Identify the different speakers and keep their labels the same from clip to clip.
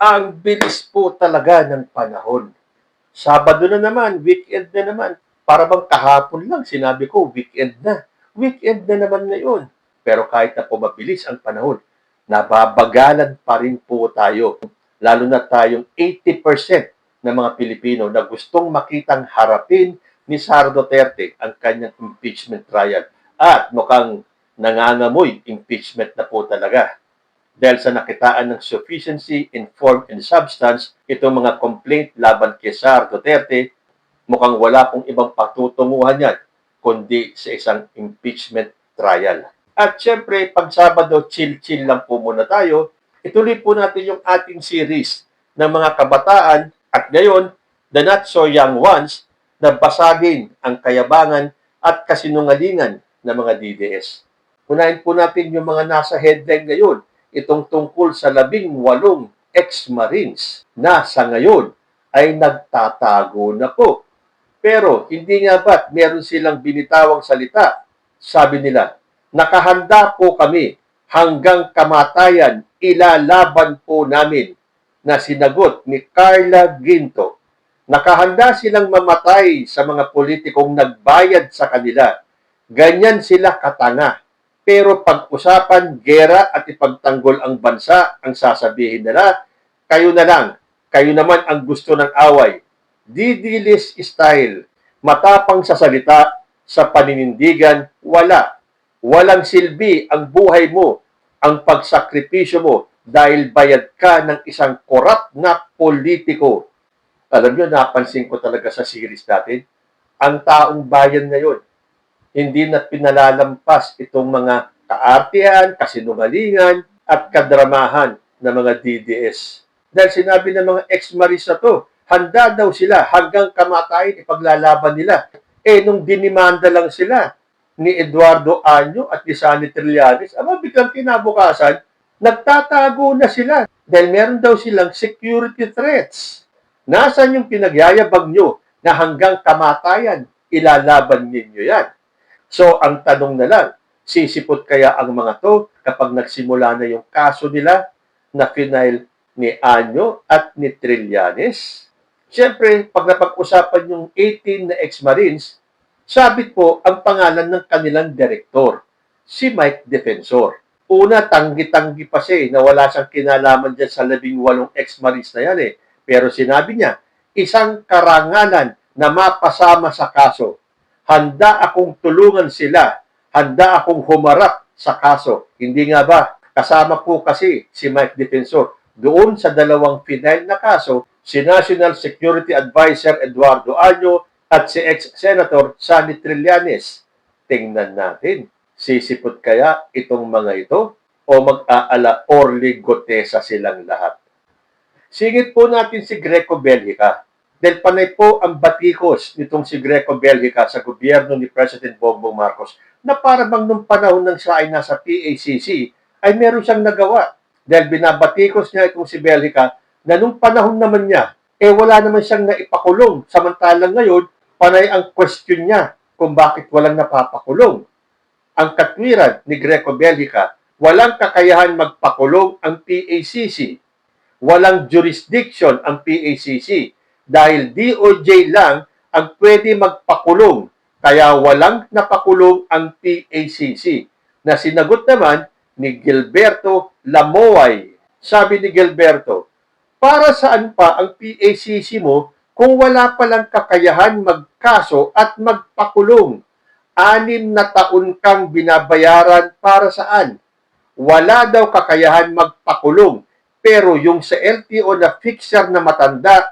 Speaker 1: Ang bilis po talaga ng panahon. Sabado na naman, weekend na naman. Para bang kahapon lang, sinabi ko, weekend na. Weekend na naman ngayon. Pero kahit na po mabilis ang panahon, nababagalan pa rin po tayo. Lalo na tayong 80% ng mga Pilipino na gustong makitang harapin ni Sara Duterte ang kanyang impeachment trial. At mukhang nangangamoy impeachment na po talaga dahil sa nakitaan ng sufficiency in form and substance, itong mga complaint laban kay Sara Duterte, mukhang wala pong ibang patutunguhan yan, kundi sa isang impeachment trial. At syempre, pag Sabado, chill-chill lang po muna tayo. Ituloy po natin yung ating series ng mga kabataan at ngayon, the not so young ones, na basagin ang kayabangan at kasinungalingan ng mga DDS. Unahin po natin yung mga nasa headline ngayon, itong tungkol sa 18 ex-Marines na sa ngayon ay nagtatago na po. Pero hindi nga ba't meron silang binitawang salita? Sabi nila, nakahanda po kami hanggang kamatayan, ilalaban po namin, na sinagot ni Carla Ginto. Nakahanda silang mamatay sa mga politikong nagbayad sa kanila. Ganyan sila katanga. Pero pag-usapan, gera at ipagtanggol ang bansa, ang sasabihin nila, kayo na lang, kayo naman ang gusto ng away. Didilis style, matapang sa salita, sa paninindigan, wala. Walang silbi ang buhay mo, ang pagsakripisyo mo, dahil bayad ka ng isang korap na politiko. Alam nyo, napansin ko talaga sa series natin, ang taong bayan ngayon, hindi na pinalalampas itong mga kaartihan, kasinungalingan, at kadramahan ng mga DDS. Dahil sinabi ng mga ex-Maris na to, handa daw sila hanggang kamatayan ipaglalaban nila. Nung dinimanda lang sila ni Eduardo Año at ni Sunny Trillanes, biglang kinabukasan, nagtatago na sila dahil meron daw silang security threats. Nasaan yung pinagyayabag nyo na hanggang kamatayan ilalaban ninyo yan? So, ang tanong na lang, sisipot kaya ang mga to kapag nagsimula na yung kaso nila na final ni Año at ni Trillanes? Siyempre, pag napag-usapan yung 18 na ex-Marines, sabit po ang pangalan ng kanilang direktor, si Mike Defensor. Una, tanggi-tanggi pa siya na wala siyang kinalaman dyan sa 18 ex-Marines na yan Pero sinabi niya, isang karangalan na mapasama sa kaso. Handa akong tulungan sila. Handa akong humarap sa kaso. Hindi nga ba? Kasama po kasi si Mike Defensor doon sa dalawang final na kaso, si National Security Advisor Eduardo Año at si ex-Senator Sunny Trillanes. Tingnan natin, sisipot kaya itong mga ito o mag-aala orly gotesa silang lahat? Singit po natin si Greco Belgica. Dahil panay po ang batikos nitong si Greco Belgica sa gobyerno ni President Bongbong Marcos na para bang nung panahon ng siya ay nasa PACC ay meron siyang nagawa. Dahil binabatikos niya itong si Belgica na nung panahon naman niya, wala naman siyang naipakulong. Samantalang ngayon, panay ang question niya kung bakit walang napapakulong. Ang katwiran ni Greco Belgica, walang kakayahan magpakulong ang PACC. Walang jurisdiction ang PACC. Dahil DOJ lang ang pwede magpakulong, kaya walang napakulong ang PACC. Na sinagot naman ni Gilberto Lamoay. Sabi ni Gilberto, para saan pa ang PACC mo kung wala palang kakayahan magkaso at magpakulong? 6 na taon kang binabayaran para saan? Wala daw kakayahan magpakulong, pero yung sa LTO na fixer na matanda,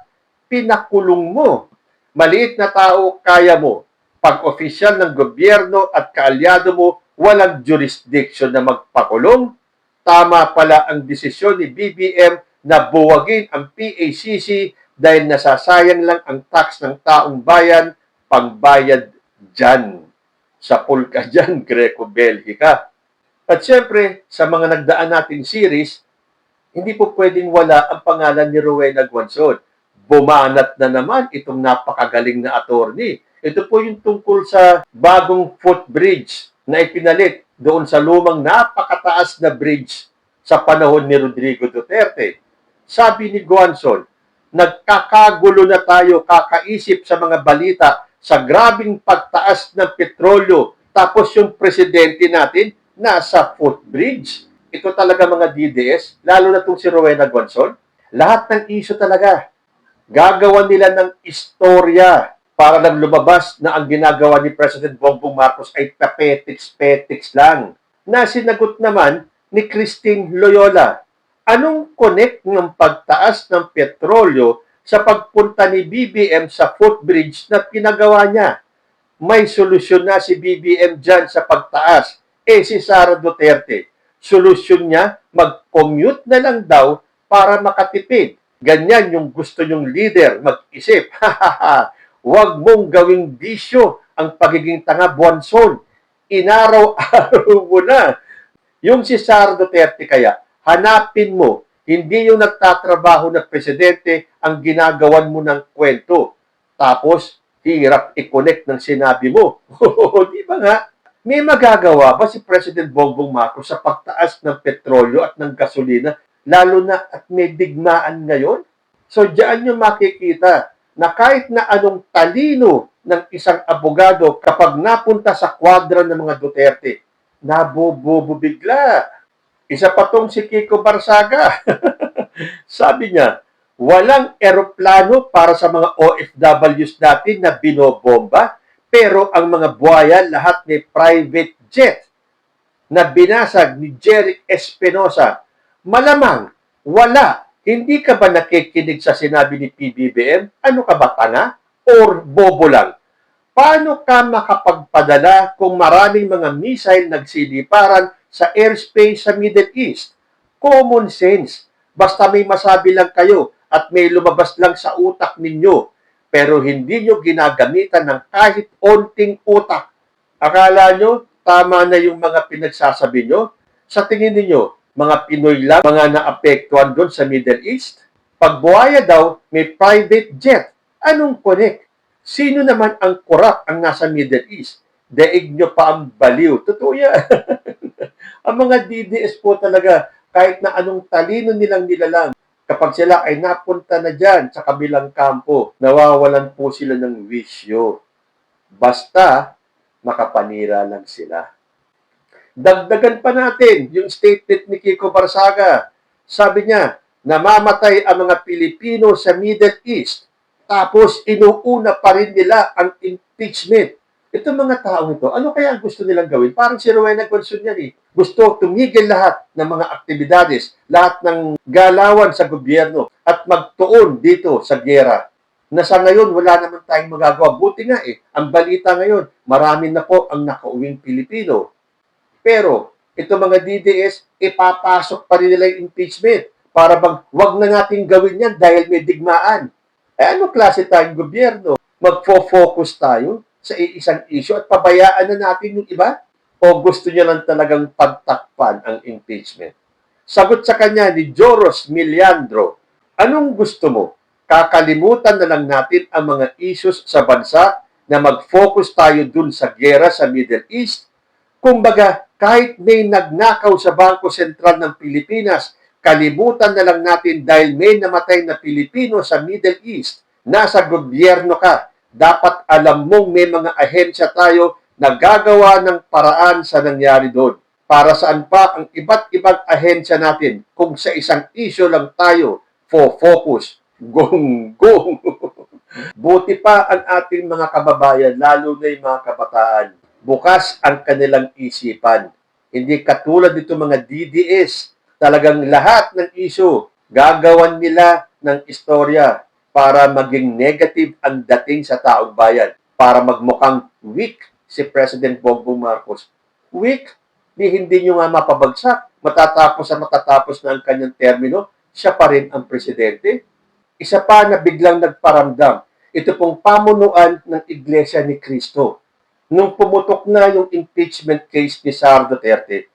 Speaker 1: pinakulong mo. Maliit na tao, kaya mo. Pag opisyal ng gobyerno at kaalyado mo, walang jurisdiction na magpakulong. Tama pala ang desisyon ni BBM na buwagin ang PACC dahil nasasayang lang ang tax ng taong bayan, pangbayad dyan. Sa pulka dyan, Greco Belgica. At syempre, sa mga nagdaan nating series, hindi po pwedeng wala ang pangalan ni Rowena Guanzon. Bumanat na naman itong napakagaling na attorney. Ito po yung tungkol sa bagong footbridge na ipinalit doon sa lumang napakataas na bridge sa panahon ni Rodrigo Duterte. Sabi ni Guanzon, nagkakagulo na tayo kakaisip sa mga balita sa grabing pagtaas ng petrolyo tapos yung presidente natin nasa footbridge. Ito talaga mga DDS, lalo na itong si Rowena Guanzon. Lahat ng issue talaga, gagawa nila ng istorya para lang lumabas na ang ginagawa ni President Bongbong Marcos ay papetiks-petiks lang. Na sinagot naman ni Christine Loyola, anong connect ng pagtaas ng petrolyo sa pagpunta ni BBM sa footbridge na pinagawa niya? May solusyon na si BBM dyan sa pagtaas. Si Sara Duterte, solusyon niya, mag-commute na lang daw para makatipid. Ganyan yung gusto nyong leader, mag-isip. Huwag mong gawing bisyo ang pagiging tanga, Buwanson. Inaraw-araw mo na. Yung si Sara Duterte kaya, hanapin mo, hindi yung nagtatrabaho na presidente ang ginagawan mo ng kwento. Tapos, hirap i-connect ng sinabi mo. Di ba nga? May magagawa ba si President Bongbong Marcos sa pagtaas ng petrolyo at ng gasolina, lalo na at may digmaan ngayon? So, diyan nyo makikita na kahit na anong talino ng isang abogado kapag napunta sa kwadra ng mga Duterte, nabobobo bigla. Isa pa tong si Kiko Barsaga. Sabi niya, walang eroplano para sa mga OFWs natin na binobomba, pero ang mga buhaya lahat may private jet na binasag ni Jeric Espinosa. Malamang, wala. Hindi ka ba nakikinig sa sinabi ni PBBM? Ano ka ba, tanga? Or bobo lang? Paano ka makapagpadala kung maraming mga missile nagsiliparan sa airspace sa Middle East? Common sense. Basta may masabi lang kayo at may lumabas lang sa utak ninyo, pero hindi nyo ginagamitan ng kahit onting utak. Akala nyo, tama na yung mga pinagsasabi nyo? Sa tingin niyo, mga Pinoy lang, mga naapektuhan doon sa Middle East? Pag buhaya daw, may private jet. Anong connect? Sino naman ang korap ang nasa Middle East? Daig nyo pa ang baliw. Totoo yan. Ang mga DDS po talaga, kahit na anong talino nilang nilalang, kapag sila ay napunta na dyan sa kabilang kampo, nawawalan po sila ng wisyo. Basta, makapanira lang sila. Dagdagan pa natin yung statement ni Kiko Barsaga. Sabi niya, namamatay ang mga Pilipino sa Middle East, tapos inuuna pa rin nila ang impeachment. Itong mga taong ito, ano kaya ang gusto nilang gawin? Parang si Rowena Guanzon yan eh. Gusto tumigil lahat ng mga aktibidades, lahat ng galawan sa gobyerno at magtuon dito sa giyera. Na sa ngayon, wala naman tayong magagawa. Buti nga eh, ang balita ngayon, marami na po ang nakauwing Pilipino. Pero, ito mga DDS, ipapasok pa rin nila yung impeachment para bang wag na natin gawin yan dahil may digmaan. Ano klase tayong gobyerno? Magfo-focus tayo sa isang issue at pabayaan na natin yung iba? O gusto niya lang talagang pagtakpan ang impeachment? Sagot sa kanya ni Joros Miliandro, anong gusto mo? Kakalimutan na lang natin ang mga issues sa bansa na mag-focus tayo dun sa gera sa Middle East? Kumbaga, kahit may nagnakaw sa Bangko Sentral ng Pilipinas, kalimutan na lang natin dahil may namatay na Pilipino sa Middle East. Nasa gobyerno ka. Dapat alam mong may mga ahensya tayo na gagawa ng paraan sa nangyari doon. Para saan pa ang iba't ibang ahensya natin kung sa isang issue lang tayo focus. Gong. Buti pa ang ating mga kababayan, lalo na yung mga kabataan. Bukas ang kanilang isipan. Hindi katulad dito mga DDS. Talagang lahat ng issue, gagawan nila ng istorya para maging negative ang dating sa taong bayan. Para magmukhang weak si President Bongbong Marcos. Weak? Hindi nyo nga mapabagsak. Matatapos na ang kanyang termino, siya pa rin ang presidente. Isa pa na biglang nagparamdam, ito pong pamunuan ng Iglesia ni Cristo. Nung pumutok na yung impeachment case ni Sara Duterte,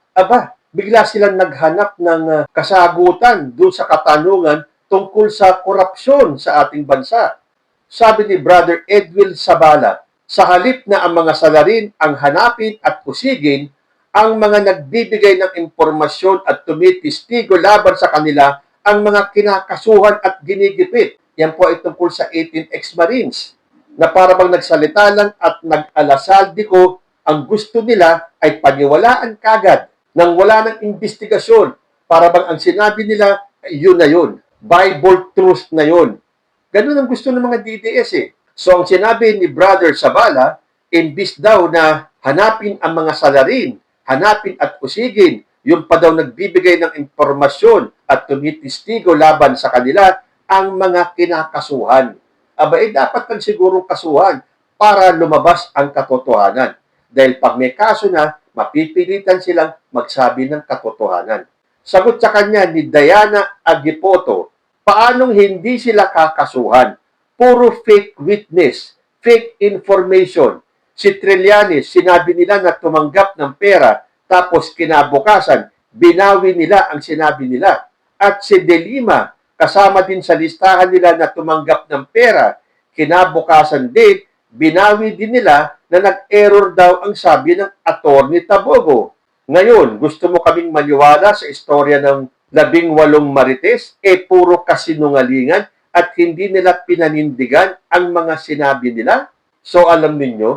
Speaker 1: bigla silang naghanap ng kasagutan doon sa katanungan tungkol sa korupsyon sa ating bansa. Sabi ni Brother Edwin Sabala, sa halip na ang mga salarin ang hanapin at usigin, ang mga nagbibigay ng impormasyon at tumitistigo laban sa kanila ang mga kinakasuhan at ginigipit. Yan po ay tungkol sa 18 ex-Marines na para bang nagsalita lang at nag-alasaldi ko, ang gusto nila ay paniwalaan kagad nang wala ng investigasyon. Para bang ang sinabi nila, yun na yun. Bible truth na yun. Ganun ang gusto ng mga DDS eh. So ang sinabi ni Brother Sabala, imbis daw na hanapin ang mga salarin, hanapin at usigin, yung pa daw nagbibigay ng impormasyon at tumitistigo laban sa kanila, ang mga kinakasuhan. Aba, dapat lang siguro kasuhan para lumabas ang katotohanan. Dahil pag may kaso na, mapipilitan silang magsabi ng katotohanan. Sagot sa kanya ni Diana Agipoto, paanong hindi sila kakasuhan? Puro fake witness, fake information. Si Trillanes, sinabi nila na tumanggap ng pera, tapos kinabukasan, binawi nila ang sinabi nila. At si De Lima, kasama din sa listahan nila na tumanggap ng pera, kinabukasan din, binawi din nila na nag-error daw ang sabi ng Attorney Tabogo. Ngayon, gusto mo kaming maniwala sa istorya ng 18 marites? Puro kasinungalingan at hindi nila pinanindigan ang mga sinabi nila? So alam ninyo,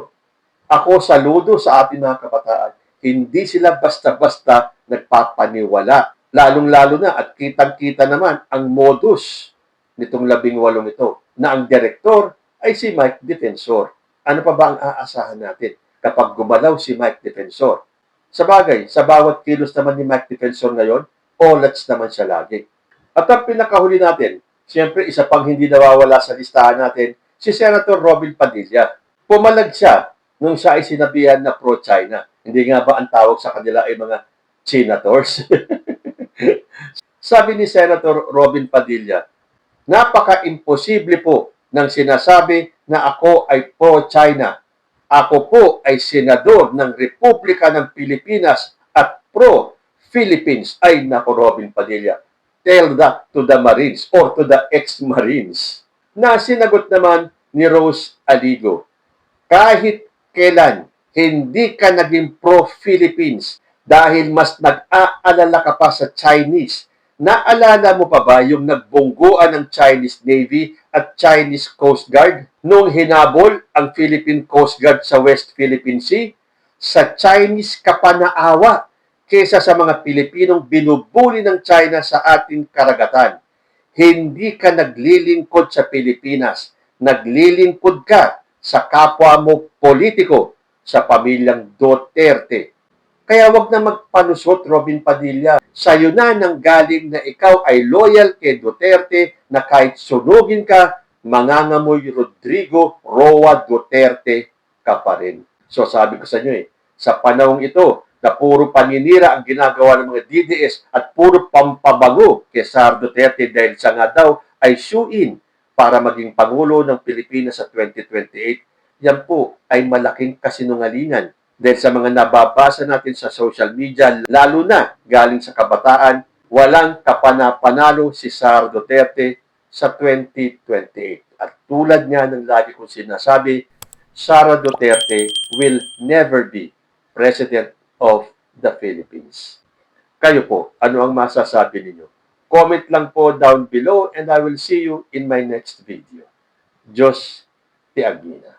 Speaker 1: ako saludo sa ating mga kabataan. Hindi sila basta-basta nagpapaniwala. Lalong-lalo na at kitang-kita naman ang modus nitong 18 ito na ang direktor ay si Mike Defensor. Ano pa ba ang aasahan natin kapag gumalaw si Mike Defensor? Sa bagay, sa bawat kilos naman ni Mike Defensor ngayon, olats naman siya lagi. At ang pinakahuli natin, siyempre isa pang hindi nawawala sa listahan natin, si Senator Robin Padilla. Pumalag siya nung siya ay sinabihan na pro-China. Hindi nga ba ang tawag sa kanila ay mga senators? Sabi ni Senator Robin Padilla, napaka-imposible po ng sinasabi na ako ay pro-China. Ako po ay senador ng Republika ng Pilipinas at pro-Philippines. Ay nako, Robin Padilla. Tell that to the Marines or to the ex-Marines. Na sinagot naman ni Rose Aligo, kahit kailan hindi ka naging pro-Philippines dahil mas nag-aalala ka pa sa Chinese. Naalala mo pa ba yung nagbungguan ng Chinese Navy at Chinese Coast Guard nung hinabol ang Philippine Coast Guard sa West Philippine Sea? Sa Chinese ka pa naawa kesa sa mga Pilipinong binubuli ng China sa ating karagatan. Hindi ka naglilingkod sa Pilipinas. Naglilingkod ka sa kapwa mo politiko, sa pamilyang Duterte. Kaya wag na magpanusot, Robin Padilla. Sa'yo na nang galing na ikaw ay loyal kay Duterte na kahit sunugin ka, mangangamoy Rodrigo Roa Duterte ka pa rin. So sabi ko sa inyo sa panahong ito na puro paninira ang ginagawa ng mga DDS at puro pampabago kay Sar Duterte dahil siya nga daw ay shoe-in para maging Pangulo ng Pilipinas sa 2028, yan po ay malaking kasinungalingan. Dahil sa mga nababasa natin sa social media, lalo na galing sa kabataan, walang kapana-panalo si Sara Duterte sa 2028. At tulad nga ng lagi kong sinasabi, Sara Duterte will never be President of the Philippines. Kayo po, ano ang masasabi ninyo? Comment lang po down below and I will see you in my next video. Diyos ti Agina.